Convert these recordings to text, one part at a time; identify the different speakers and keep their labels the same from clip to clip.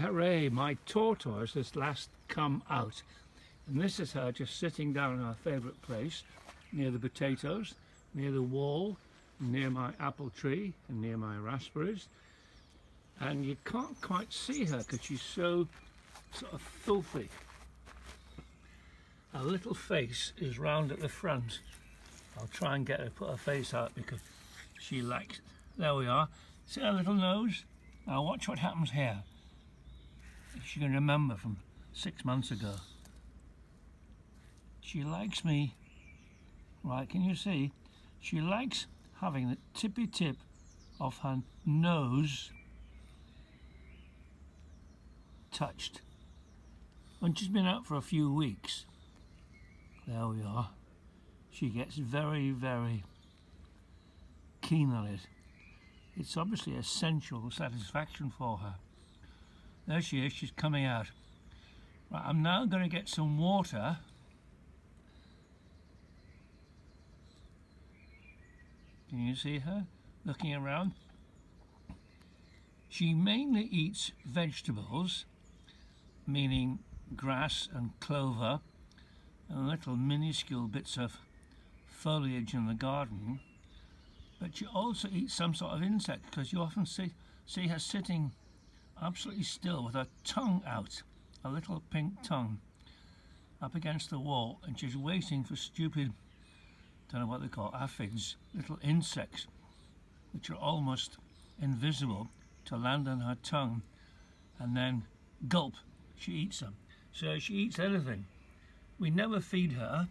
Speaker 1: Hooray, my tortoise has last come out. And this is her just sitting down in her favourite place, near the potatoes, near the wall, near my apple tree and near my raspberries. And you can't quite see her because she's so sort of filthy. Her little face is round at the front. I'll try and get her to put her face out because she likes it. There we are. See her little nose? Now watch what happens here. She can remember from 6 months ago. She likes me, right, can you see? She likes having the tippy tip of her nose touched. When she's been out for a few weeks, there we are, she gets very, very keen on it. It's obviously a sensual satisfaction for her. There she is, she's coming out. Right, I'm now going to get some water. Can you see her looking around? She mainly eats vegetables, meaning grass and clover and little minuscule bits of foliage in the garden. But she also eats some sort of insect because you often see her sitting absolutely still with her tongue out, a little pink tongue, up against the wall, and she's waiting for stupid, don't know what they call aphids, little insects which are almost invisible to land on her tongue, and then gulp, she eats them. So she eats anything. We never feed her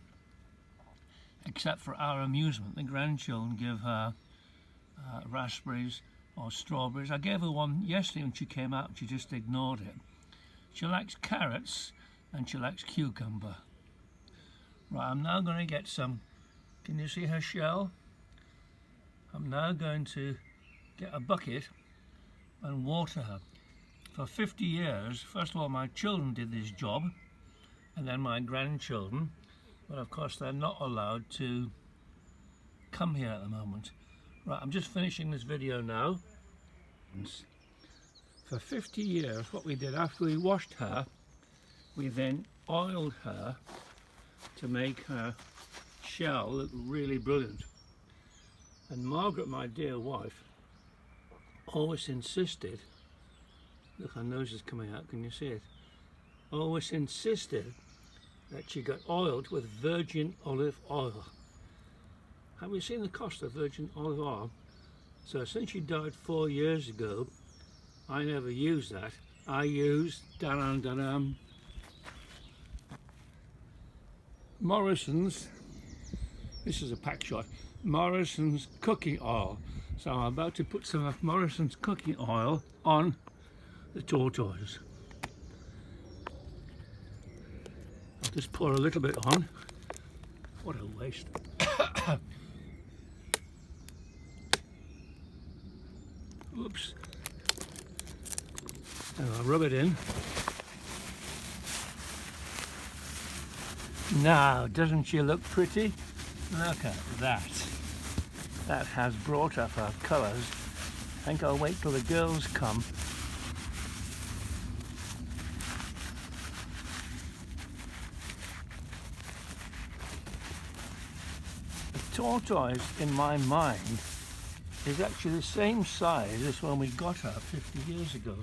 Speaker 1: except for our amusement. The grandchildren give her raspberries or strawberries. I gave her one yesterday when she came out and she just ignored it. She likes carrots and she likes cucumber. Right, I'm now going to get some. Can you see her shell? I'm now going to get a bucket and water her. For 50 years, first of all, my children did this job, and then my grandchildren, but of course they're not allowed to come here at the moment. Right, I'm just finishing this video now. For 50 years, what we did after we washed her, we then oiled her to make her shell look really brilliant. And Margaret, my dear wife, always insisted, look, her nose is coming out, can you see it? Always insisted that she got oiled with virgin olive oil. Have you seen the cost of virgin olive oil? So since she died 4 years ago, I never used that. I used Morrison's, this is a pack shot, Morrison's cooking oil. So I'm about to put some of Morrison's cooking oil on the tortoise. I'll just pour a little bit on. What a waste. Oops. And I'll rub it in. Now, doesn't she look pretty? Look at that. That has brought up our colours. I think I'll wait till the girls come. The tortoise, in my mind, is actually the same size as when we got her 50 years ago.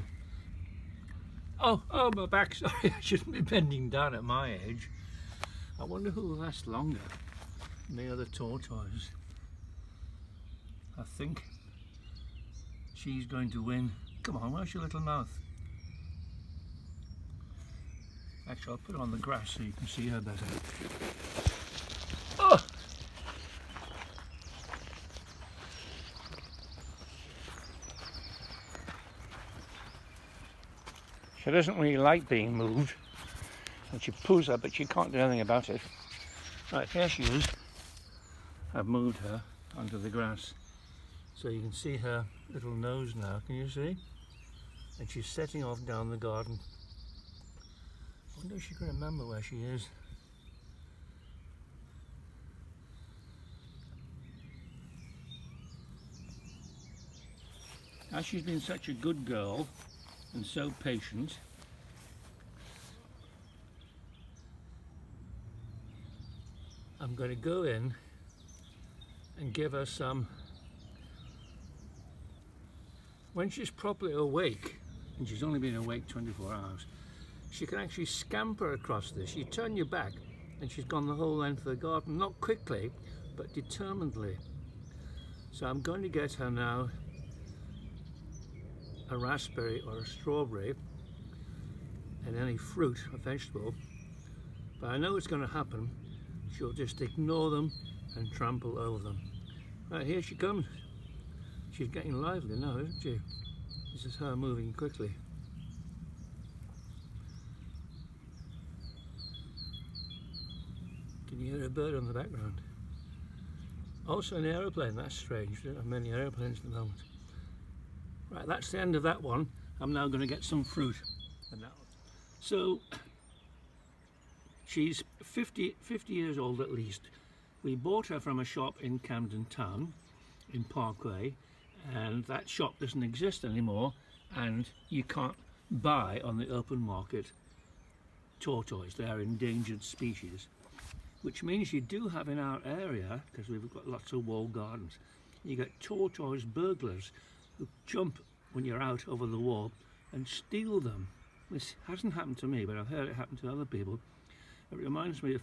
Speaker 1: Oh, my back, sorry, I shouldn't be bending down at my age. I wonder who will last longer, me or the tortoise. I think she's going to win. Come on, where's your little mouth? Actually, I'll put her on the grass so you can see her better. Oh! She doesn't really like being moved, and she poos up, but she can't do anything about it. Right, here she is. I've moved her onto the grass. So you can see her little nose now, can you see? And she's setting off down the garden. I wonder if she can remember where she is. As she's been such a good girl and so patient, I'm going to go in and give her some. When she's properly awake, and she's only been awake 24 hours, she can actually scamper across this. You turn your back and she's gone the whole length of the garden, not quickly, but determinedly. So I'm going to get her now a raspberry or a strawberry and any fruit or vegetable, but I know it's going to happen. She'll just ignore them and trample over them. Right, here she comes. She's getting lively now, isn't she? This is her moving quickly. Can you hear a bird on the background? Also an aeroplane. That's strange. We don't have many aeroplanes at the moment. Right, that's the end of that one. I'm now going to get some fruit. So she's 50 years old at least. We bought her from a shop in Camden Town, in Parkway, and that shop doesn't exist anymore, and you can't buy on the open market tortoise. They are endangered species, which means you do have in our area, because we've got lots of walled gardens, you get tortoise burglars who jump when you're out over the wall and steal them. This hasn't happened to me, but I've heard it happen to other people. It reminds me of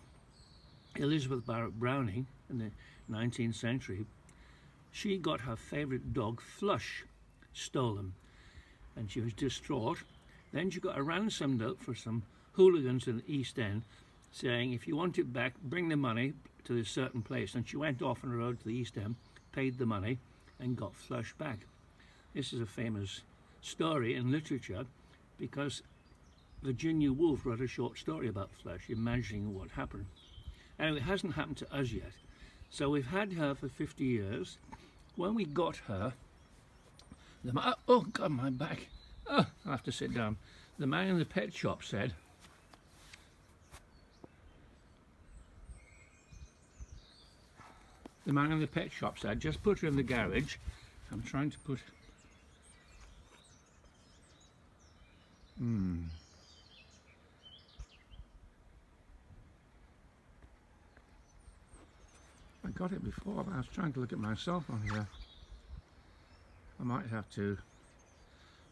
Speaker 1: Elizabeth Barrett Browning in the 19th century. She got her favourite dog, Flush, stolen, and she was distraught. Then she got a ransom note for some hooligans in the East End saying, if you want it back, bring the money to this certain place. And she went off on the road to the East End, paid the money, and got Flush back. This is a famous story in literature because Virginia Woolf wrote a short story about Flush, imagining what happened. Anyway, it hasn't happened to us yet. So we've had her for 50 years. When we got her, oh God, my back. Oh, I'll have to sit down. The man in the pet shop said, just put her in the garage. I'm trying to put... I got it before, but I was trying to look at myself on here. I might have to...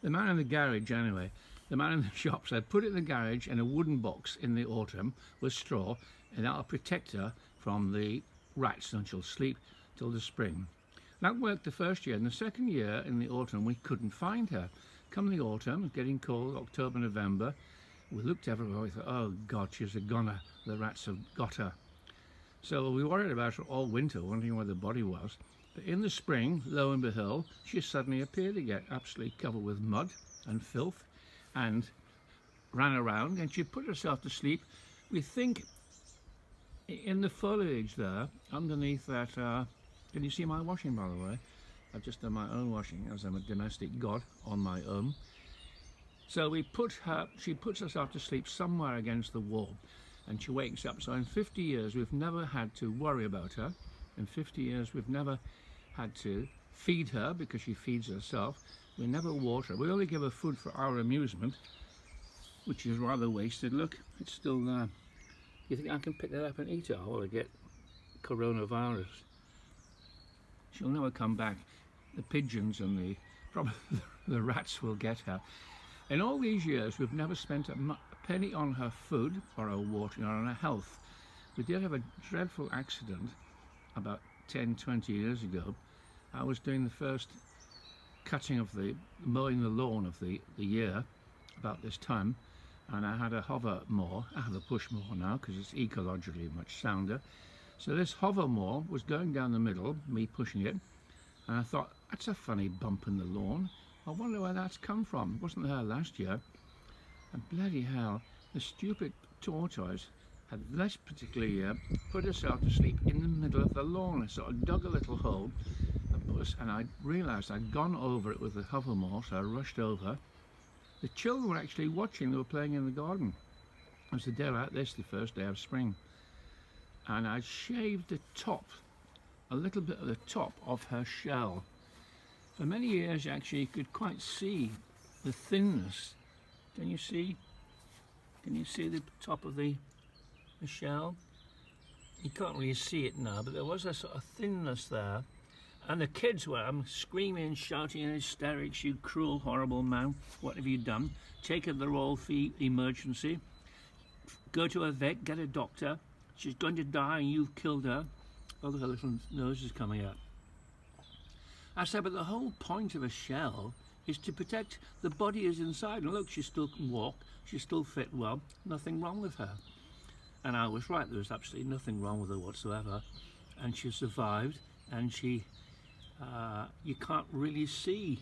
Speaker 1: The man in the garage, anyway, the man in the shop said, put it in the garage in a wooden box in the autumn with straw, and that'll protect her from the rats and she'll sleep till the spring. That worked the first year, and the second year in the autumn we couldn't find her. Come the autumn, getting cold, October, November, we looked everywhere, we thought, oh God, she's a goner, the rats have got her. So we worried about her all winter, wondering where the body was. But in the spring, lo and behold, she suddenly appeared again, absolutely covered with mud and filth, and ran around, and she put herself to sleep. We think in the foliage there, underneath that, can you see my washing, by the way? I've just done my own washing, as I'm a domestic god on my own. So she puts herself to sleep somewhere against the wall, and she wakes up. So in 50 years we've never had to worry about her. In 50 years we've never had to feed her because she feeds herself. We never water her. We only give her food for our amusement, which is rather wasted. Look, it's still there. You think I can pick that up and eat it? I will get coronavirus. She'll never come back. The pigeons and probably the rats will get her. In all these years we've never spent a penny on her food or her water or on her health. We did have a dreadful accident about 10-20 years ago. I was doing the first mowing the lawn of the year about this time, and I had a hover mower. I have a push mower now because it's ecologically much sounder. So this hover mower was going down the middle, me pushing it, and I thought, that's a funny bump in the lawn. I wonder where that's come from. It wasn't there last year. And bloody hell, the stupid tortoise had this particular year put herself to sleep in the middle of the lawn. I sort of dug a little hole and I realised I'd gone over it with the hover mower, so I rushed over. The children were actually watching. They were playing in the garden. It was the day like this, the first day of spring. And I shaved the top, a little bit of the top of her shell. For many years actually you could quite see the thinness. Can you see the top of the shell? You can't really see it now, but there was a sort of thinness there. And the kids were screaming, shouting in hysterics, "You cruel, horrible man, what have you done? Take her to the Royal Fee Emergency. Go to a vet, get a doctor. She's going to die and you've killed her." Oh, look, her little nose is coming out. I said, but the whole point of a shell is to protect the body is inside. And look, she still can walk, she's still fit well, nothing wrong with her. And I was right, there was absolutely nothing wrong with her whatsoever. And she survived, and she, you can't really see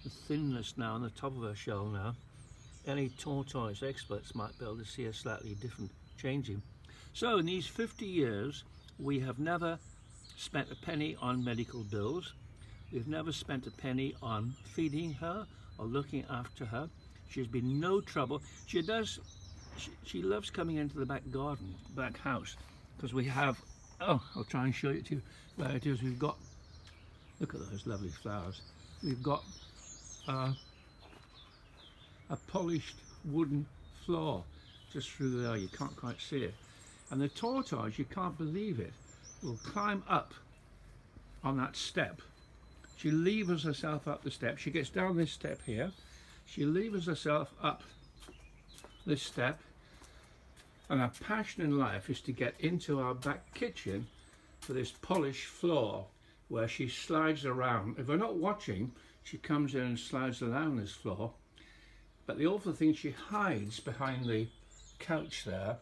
Speaker 1: the thinness now on the top of her shell now. Any tortoise experts might be able to see a slightly different changing. So in these 50 years, we have never spent a penny on medical bills. We've never spent a penny on feeding her or looking after her. She's been no trouble. She loves coming into the back garden, back house, because we have, oh, I'll try and show it to you where it is. We've got, look at those lovely flowers. We've got a polished wooden floor just through there. You can't quite see it. And the tortoise, you can't believe it, will climb up on that step. She levers herself up the step. She gets down this step here. She levers herself up this step. And her passion in life is to get into our back kitchen for this polished floor where she slides around. If we're not watching, she comes in and slides around this floor. But the awful thing, she hides behind the couch there.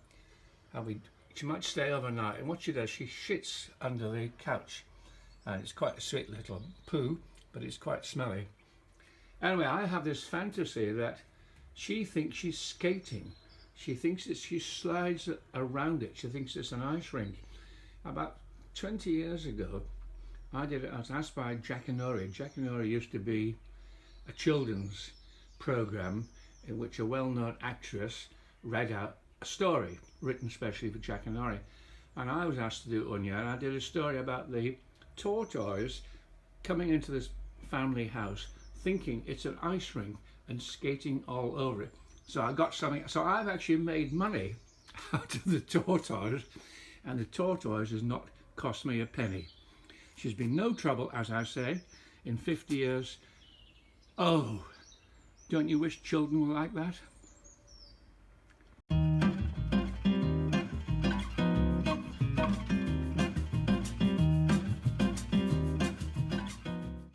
Speaker 1: And she might stay overnight. And what she does, she shits under the couch. And it's quite a sweet little poo, but it's quite smelly. Anyway, I have this fantasy that she thinks she's skating. She thinks that she slides around it. She thinks it's an ice rink. About 20 years ago, I was asked by Jackanory. Jackanory used to be a children's program in which a well-known actress read out a story written specially for Jackanory. And I was asked to do Unya, and I did a story about the tortoise coming into this family house thinking it's an ice rink and skating all over it. So I got something, so I've actually made money out of the tortoise, and the tortoise has not cost me a penny. She's been no trouble, as I say, in 50 years. Oh, don't you wish children were like that?